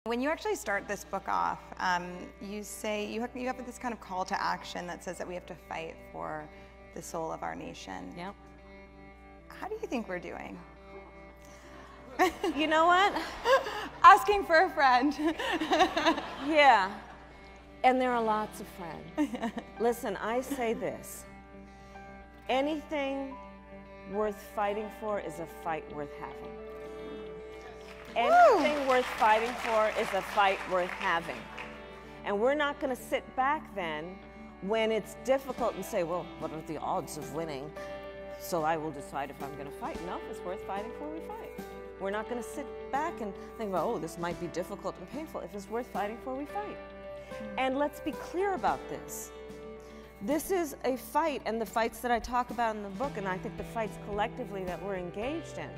When you actually start this book off, you say you have this kind of call to action that says that we have to fight for the soul of our nation. Yep. How do you think we're doing? You know what? Asking for a friend. Yeah. And there are lots of friends. Listen, I say this. Anything worth fighting for is a fight worth having. Anything worth fighting for is a fight worth having. And we're not going to sit back then when it's difficult and say, well, what are the odds of winning? So I will decide if I'm going to fight. No, if it's worth fighting for, we fight. We're not going to sit back and think about, oh, this might be difficult and painful. If it's worth fighting for, we fight. And let's be clear about this. This is a fight, and the fights that I talk about in the book, and I think the fights collectively that we're engaged in,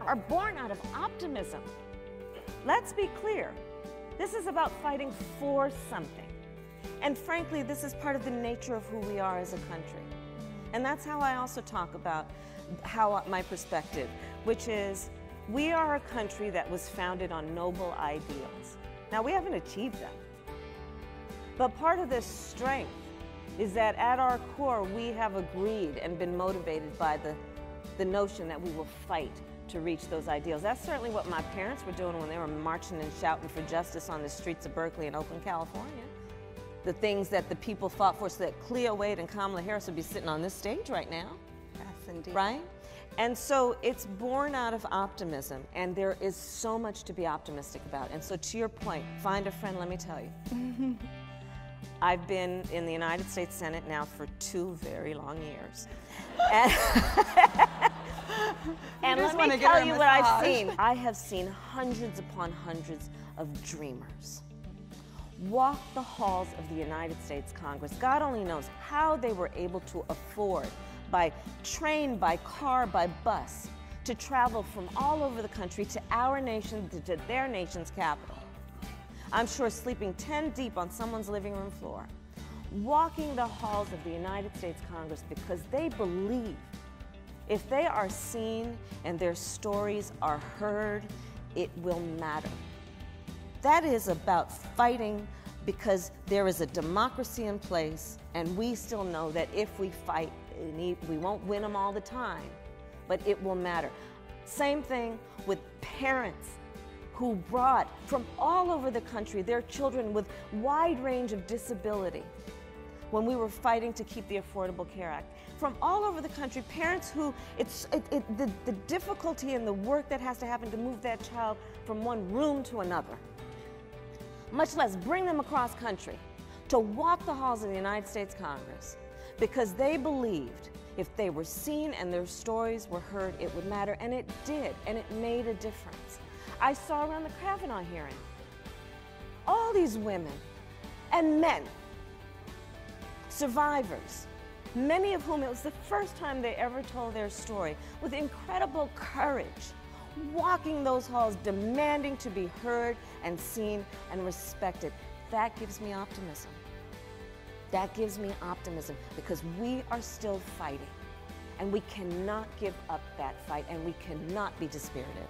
are born out of optimism. Let's be clear. This is about fighting for something. And frankly, this is part of the nature of who we are as a country. And that's how I also talk about my perspective, which is we are a country that was founded on noble ideals. Now, we haven't achieved them. But part of this strength is that at our core, we have agreed and been motivated by the notion that we will fight to reach those ideals. That's certainly what my parents were doing when they were marching and shouting for justice on the streets of Berkeley and Oakland, California. The things that the people fought for so that Cleo Wade and Kamala Harris would be sitting on this stage right now. Yes, indeed. Right? And so it's born out of optimism, and there is so much to be optimistic about. And so to your point, find a friend, let me tell you. I've been in the United States Senate now for 2 very long years. And let me tell you what I've seen. I have seen hundreds upon hundreds of dreamers walk the halls of the United States Congress. God only knows how they were able to afford, by train, by car, by bus, to travel from all over the country to our nation, to their nation's capital. I'm sure sleeping 10 deep on someone's living room floor, walking the halls of the United States Congress because they believe if they are seen and their stories are heard, it will matter. That is about fighting because there is a democracy in place, and we still know that if we fight, we won't win them all the time, but it will matter. Same thing with parents who brought from all over the country their children with wide range of disability when we were fighting to keep the Affordable Care Act. From all over the country, parents who, the difficulty and the work that has to happen to move that child from one room to another, much less bring them across country to walk the halls of the United States Congress because they believed if they were seen and their stories were heard, it would matter, and it did, and it made a difference. I saw around the Kavanaugh hearing all these women and men, survivors, many of whom it was the first time they ever told their story, with incredible courage, walking those halls, demanding to be heard and seen and respected. That gives me optimism. That gives me optimism because we are still fighting, and we cannot give up that fight, and we cannot be dispirited.